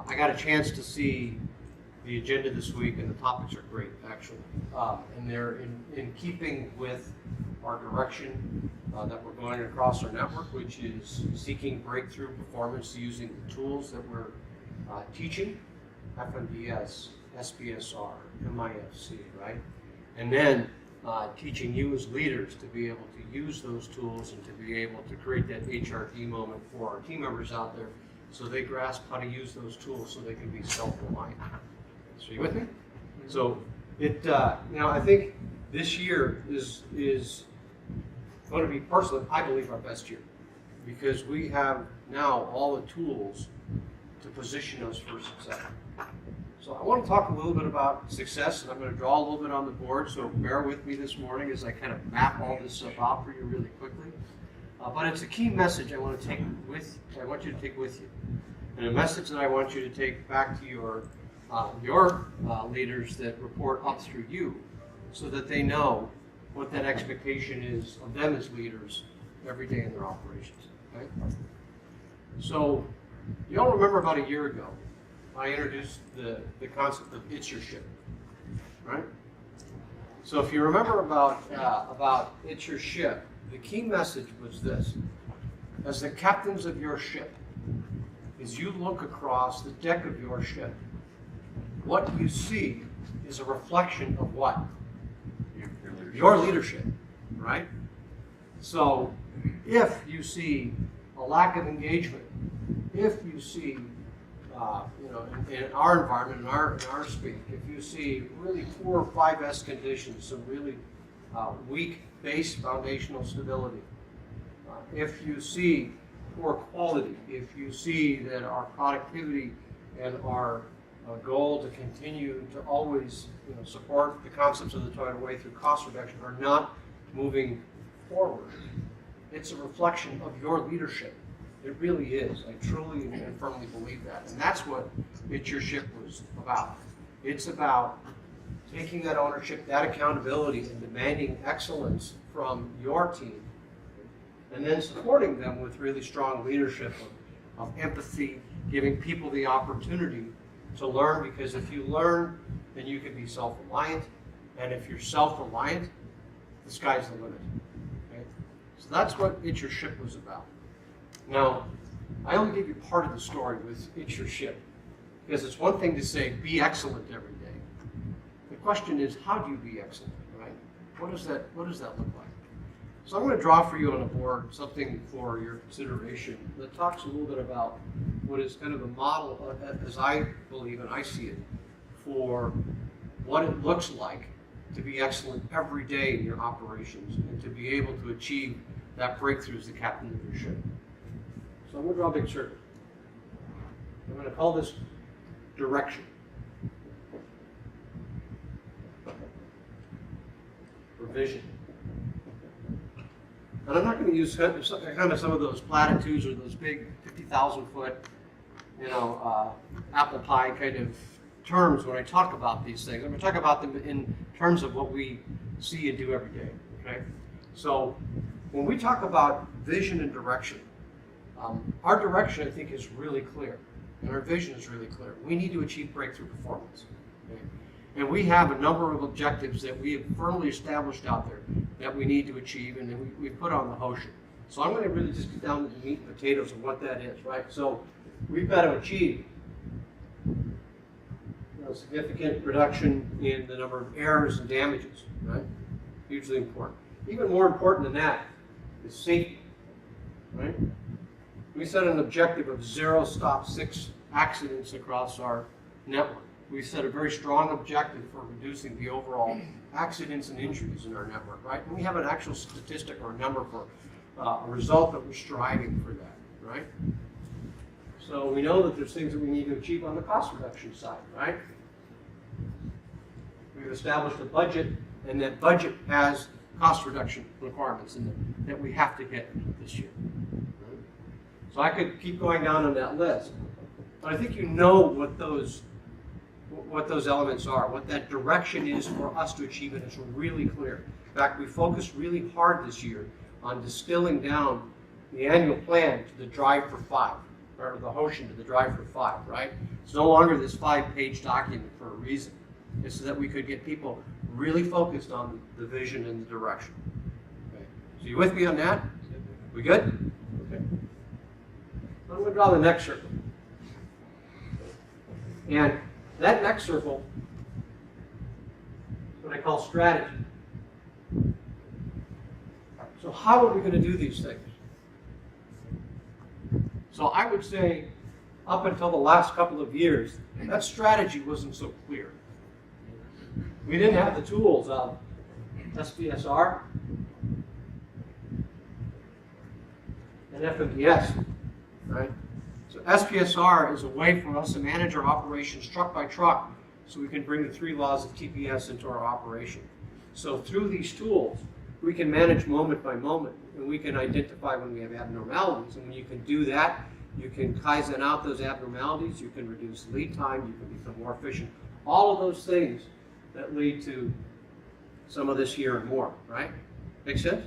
I got a chance to see the agenda this week, and the topics are great, actually. And they're in keeping with our direction that we're going across our network, which is seeking breakthrough performance using the tools that we're teaching, FMDS, SPSR, MIFC, right? And then teaching you as leaders to be able to use those tools and to be able to create that HRD moment for our team members out there so they grasp how to use those tools so they can be self-reliant. So you with me? So it, I think this year is going to be, personally, I believe, our best year because we have now all the tools to position us for success. So I want to talk a little bit about success, and I'm going to draw a little bit on the board, so bear with me this morning as I kind of map all this stuff out for you really quickly. But it's a key message I want you to take with you, and a message that I want you to take back to your leaders that report up through you, so that they know what that expectation is of them as leaders every day in their operations. Okay? So you all remember about a year ago, I introduced the concept of it's your ship, right? So if you remember about it's your ship, the key message was this: as the captains of your ship, as you look across the deck of your ship, what you see is a reflection of what? Your leadership, right? So if you see a lack of engagement, if you see in our environment, in our speak, if you see really poor 5S conditions, some really weak base foundational stability, if you see poor quality, if you see that our productivity and our goal to continue to always support the concepts of the Toyota Way through cost reduction are not moving forward, it's a reflection of your leadership. It really is. I truly and firmly believe that. And that's what It's Your Ship was about. It's about taking that ownership, that accountability, and demanding excellence from your team, and then supporting them with really strong leadership of empathy, giving people the opportunity to learn, because if you learn, then you can be self-reliant, and if you're self-reliant, the sky's the limit. Okay? So that's what It's Your Ship was about. Now, I only gave you part of the story with It's Your Ship, because it's one thing to say, be excellent every day. The question is, how do you be excellent, right? What does that look like? So I'm going to draw for you on a board something for your consideration that talks a little bit about what is kind of a model, as I believe and I see it, for what it looks like to be excellent every day in your operations and to be able to achieve that breakthrough as the captain of your ship. So I'm going to draw a big circle. I'm going to call this direction. Or vision. And I'm not going to use kind of some of those platitudes or those big 50,000-foot, apple pie kind of terms when I talk about these things. I'm going to talk about them in terms of what we see and do every day. Okay? So when we talk about vision and direction, our direction, I think, is really clear, and our vision is really clear. We need to achieve breakthrough performance. Okay? And we have a number of objectives that we have firmly established out there that we need to achieve, and then we put on the Hoshin. So I'm going to really just get down to the meat and potatoes of what that is, right? So we've got to achieve significant reduction in the number of errors and damages, right? Hugely important. Even more important than that is safety, right? We set an objective of 0 stop 6 accidents across our network. We set a very strong objective for reducing the overall accidents and injuries in our network, right? And we have an actual statistic or a number for a result that we're striving for that, right? So we know that there's things that we need to achieve on the cost reduction side, right? We've established a budget, and that budget has cost reduction requirements in it that we have to hit this year. So I could keep going down on that list, but I think you know what those elements are, what that direction is for us to achieve it. It's really clear. In fact, we focused really hard this year on distilling down the annual plan to the Drive for 5, or the Hoshin to the Drive for 5, right? It's no longer this 5-page document for a reason. It's so that we could get people really focused on the vision and the direction. Okay. So you with me on that? We good? Okay. I'm going to draw the next circle. And that next circle is what I call strategy. So how are we going to do these things? So I would say up until the last couple of years, that strategy wasn't so clear. We didn't have the tools of SPSR and FMDS, right? So SPSR is a way for us to manage our operations truck by truck so we can bring the 3 laws of TPS into our operation. So through these tools, we can manage moment by moment, and we can identify when we have abnormalities. And when you can do that, you can Kaizen out those abnormalities, you can reduce lead time, you can become more efficient. All of those things that lead to some of this here and more, right? Make sense?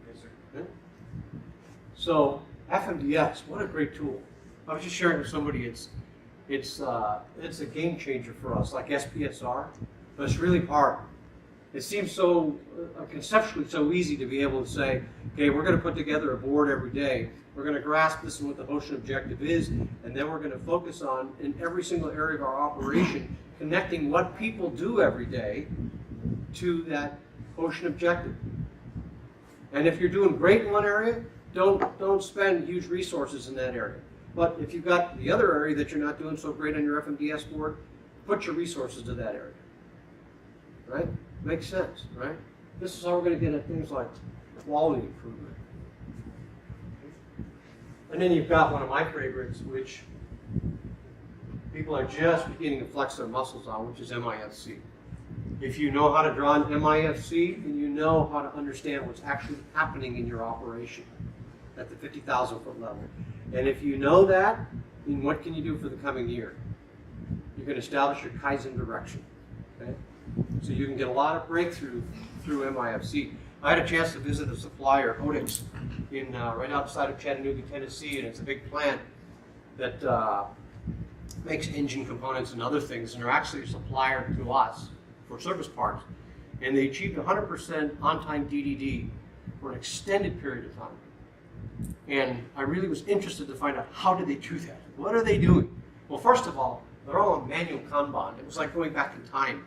Yes, sir. Yeah. So FMDS, what a great tool. I was just sharing with somebody, it's a game changer for us, like SPSR, but it's really hard. It seems so conceptually so easy to be able to say, okay, we're going to put together a board every day. We're going to grasp this and what the Hoshin objective is, and then we're going to focus on, in every single area of our operation, connecting what people do every day to that Hoshin objective. And if you're doing great in one area, don't spend huge resources in that area. But if you've got the other area that you're not doing so great on your FMDS board, put your resources to that area. Right? Makes sense, right? This is how we're going to get at things like quality improvement. And then you've got one of my favorites, which people are just beginning to flex their muscles on, which is MIFC. If you know how to draw an MIFC, then you know how to understand what's actually happening in your operation at the 50,000 foot level. And if you know that, then what can you do for the coming year? You can establish your Kaizen direction. Okay? So you can get a lot of breakthrough through MIFC. I had a chance to visit a supplier, Odix, in right outside of Chattanooga, Tennessee, and it's a big plant that makes engine components and other things, and they're actually a supplier to us for service parts. And they achieved 100% on-time DDD for an extended period of time. And I really was interested to find out, how did they do that? What are they doing? Well, first of all, they're all on manual Kanban. It was like going back in time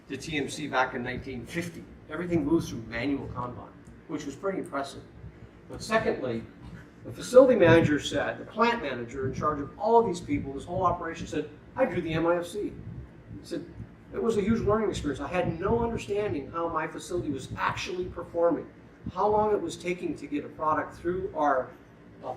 to TMC back in 1950. Everything moves through manual Kanban, which was pretty impressive. But secondly, the facility manager said, the plant manager in charge of all of these people, this whole operation, said, I drew the MIFC. He said, it was a huge learning experience. I had no understanding how my facility was actually performing, how long it was taking to get a product through our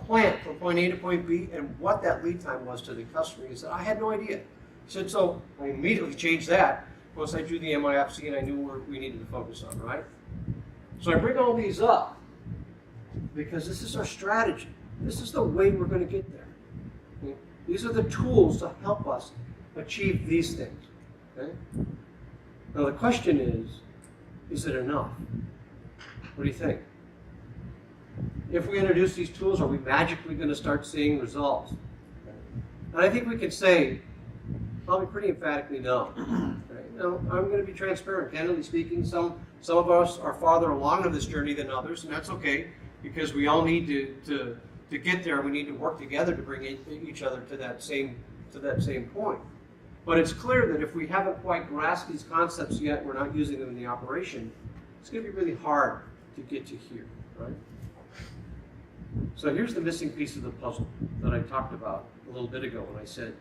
plant from point A to point B, and what that lead time was to the customer. He said, I had no idea. He said, so I immediately changed that. Once I drew the MIFC and I knew where we needed to focus on, right? So I bring all these up because this is our strategy. This is the way we're going to get there. Okay? These are the tools to help us achieve these things. Okay? Now the question is it enough? What do you think? If we introduce these tools, are we magically going to start seeing results? And I think we can say, probably pretty emphatically, no. Right? No, I'm going to be transparent. Candidly speaking, some of us are farther along in this journey than others, and that's okay, because we all need to get there. We need to work together to bring each other to that same point. But it's clear that if we haven't quite grasped these concepts yet, we're not using them in the operation, it's going to be really hard to get to here, right? So here's the missing piece of the puzzle that I talked about a little bit ago when I said,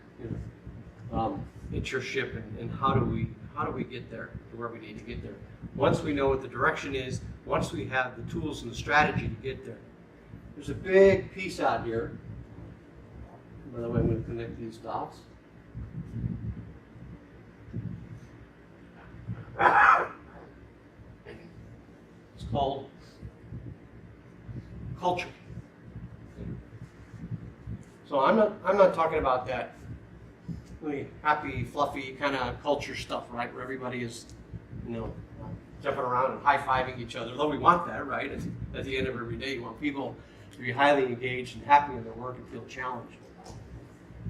it's your ship, and how do we get there to where we need to get there? Once we know what the direction is, once we have the tools and the strategy to get there. There's a big piece out here. By the way, I'm going to connect these dots. It's called culture. So I'm not talking about that really happy, fluffy kind of culture stuff, right? Where everybody is, jumping around and high-fiving each other. Though we want that, right? At the end of every day, you want people to be highly engaged and happy in their work and feel challenged.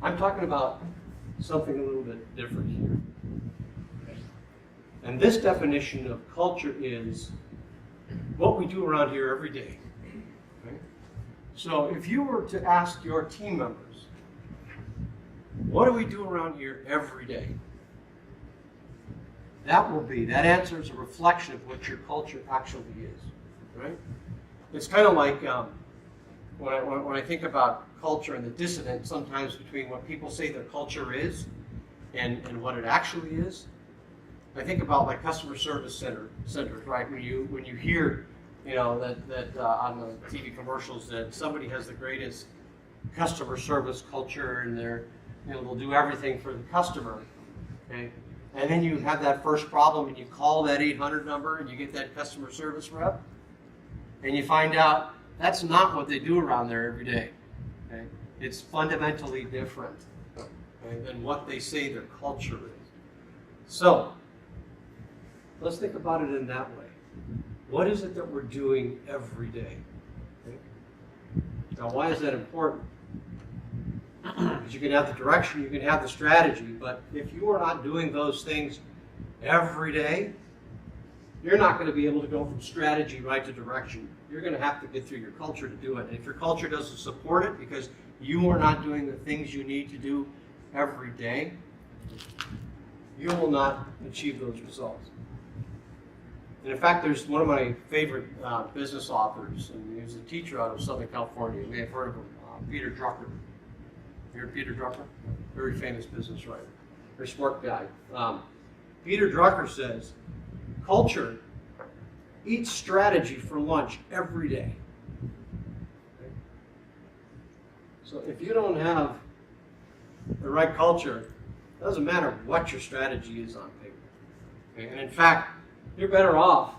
I'm talking about something a little bit different here. And this definition of culture is what we do around here every day. Okay? So if you were to ask your team members, what do we do around here every day? That answer is a reflection of what your culture actually is, right? It's kind of like when I think about culture and the dissonance sometimes between what people say their culture is and what it actually is. I think about like customer service centers, right? When you hear, that on the TV commercials that somebody has the greatest customer service culture and they'll do everything for the customer, okay? And then you have that first problem and you call that 800 number and you get that customer service rep and you find out that's not what they do around there every day. Okay? It's fundamentally different, okay, than what they say their culture is. So let's think about it in that way. What is it that we're doing every day? Okay? Now, why is that important? Because you can have the direction, you can have the strategy, but if you are not doing those things every day, you're not going to be able to go from strategy right to direction. You're going to have to get through your culture to do it. And if your culture doesn't support it because you are not doing the things you need to do every day, you will not achieve those results. And in fact, there's one of my favorite business authors, and he was a teacher out of Southern California. You may have heard of him, Peter Drucker. You heard of Peter Drucker? Very famous business writer, very smart guy. Peter Drucker says, culture eats strategy for lunch every day. Okay? So if you don't have the right culture, it doesn't matter what your strategy is on paper. Okay? And in fact, you're better off,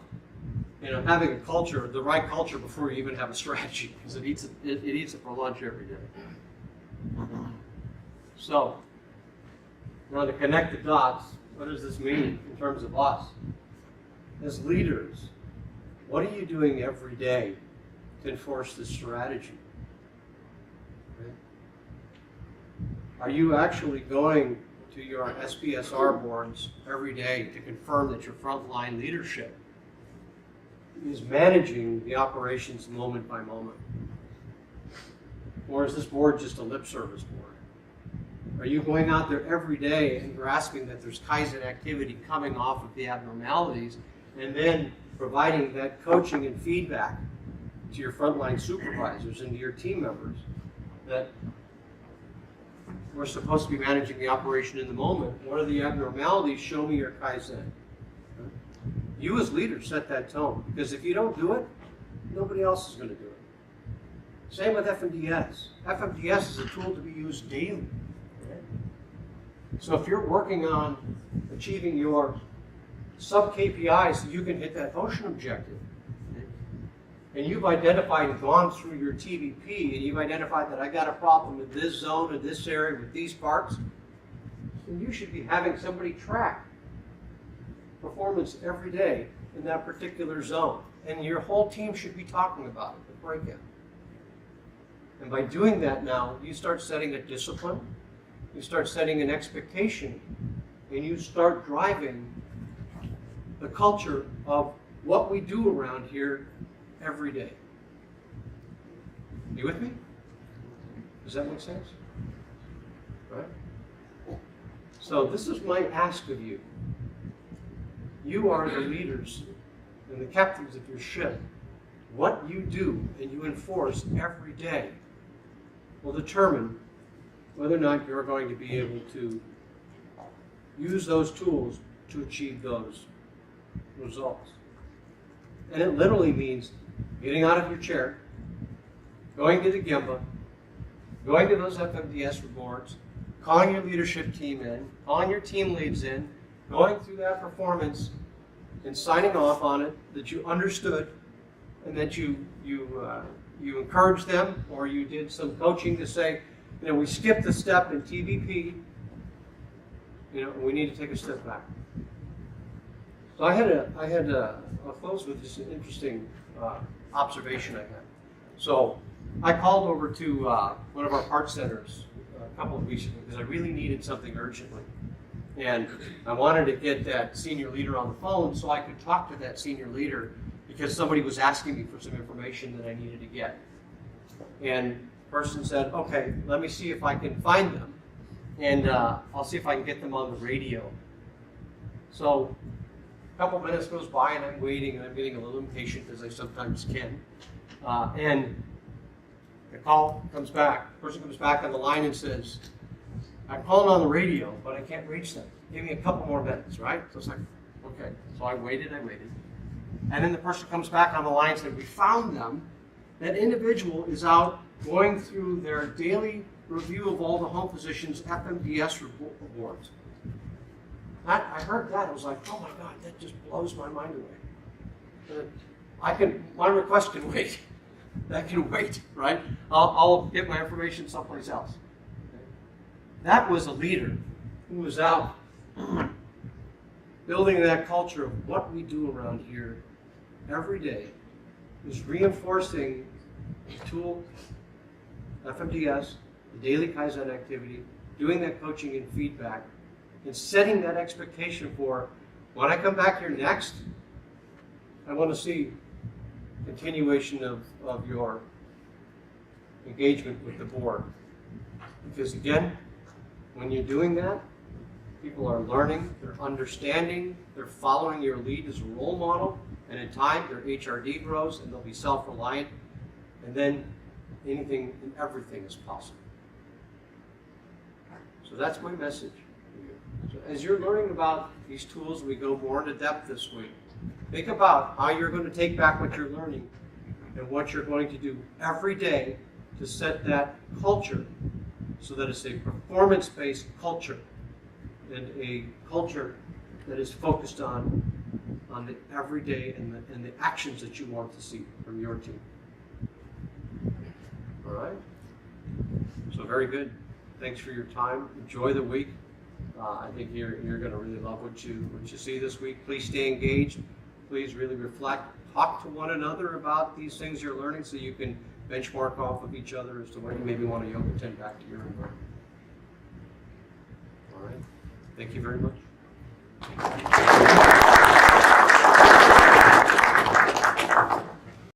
having a culture, the right culture, before you even have a strategy, because it eats it for lunch every day. So, now to connect the dots, what does this mean in terms of us? As leaders, what are you doing every day to enforce this strategy? Okay. Are you actually going to your SPSR boards every day to confirm that your frontline leadership is managing the operations moment by moment? Or is this board just a lip service board? Are you going out there every day and grasping that there's Kaizen activity coming off of the abnormalities and then providing that coaching and feedback to your frontline supervisors and to your team members that we're supposed to be managing the operation in the moment? What are the abnormalities? Show me your Kaizen. You as leaders set that tone, because if you don't do it, nobody else is going to do it. Same with FMDS. FMDS is a tool to be used daily. So if you're working on achieving your sub-KPIs so you can hit that motion objective, and you've identified and gone through your TVP, and you've identified that I got a problem in this zone, in this area, with these parts, then you should be having somebody track performance every day in that particular zone. And your whole team should be talking about it, the breakout. And by doing that now, you start setting a discipline, you start setting an expectation, and you start driving the culture of what we do around here every day. You with me? Does that make sense? Right? So this is my ask of you. You are the leaders and the captains of your ship. What you do and you enforce every day will determine whether or not you're going to be able to use those tools to achieve those results. And it literally means getting out of your chair, going to the Gemba, going to those FMDS boards, calling your leadership team in, calling your team leads in, going through that performance and signing off on it, that you understood and that you encouraged them, or you did some coaching to say, we skipped a step in TVP, we need to take a step back. So I'll close with this interesting observation I had. So I called over to one of our parts centers a couple of weeks ago because I really needed something urgently. And I wanted to get that senior leader on the phone so I could talk to that senior leader because somebody was asking me for some information that I needed to get. And the person said, okay, let me see if I can find them. And I'll see if I can get them on the radio. So a couple minutes goes by and I'm waiting and I'm getting a little impatient as I sometimes can. And the call comes back. The person comes back on the line and says, I'm calling on the radio, but I can't reach them. Give me a couple more minutes, right? So it's like, okay. So I waited. And then the person comes back on the line and said, we found them. That individual is out going through their daily review of all the home physicians' FMDS awards. I heard that. I was like, oh my God, that just blows my mind away. My request can wait. That can wait, right? I'll get my information someplace else. Okay? That was a leader who was out building that culture of what we do around here every day, was reinforcing the tool, FMDS, the daily Kaizen activity, doing that coaching and feedback, and setting that expectation for when I come back here next, I want to see continuation of your engagement with the board. Because again, when you're doing that, people are learning, they're understanding, they're following your lead as a role model, and in time their HRD grows and they'll be self-reliant, and then anything and everything is possible. So that's my message. So as you're learning about these tools, we go more into depth this week. Think about how you're going to take back what you're learning and what you're going to do every day to set that culture so that it's a performance-based culture and a culture that is focused on the everyday and the actions that you want to see from your team. All right? So very good. Thanks for your time. Enjoy the week. I think you're going to really love what you see this week. Please stay engaged. Please really reflect. Talk to one another about these things you're learning so you can benchmark off of each other as to what you maybe want to yoga tend back to your environment. All right. Thank you very much.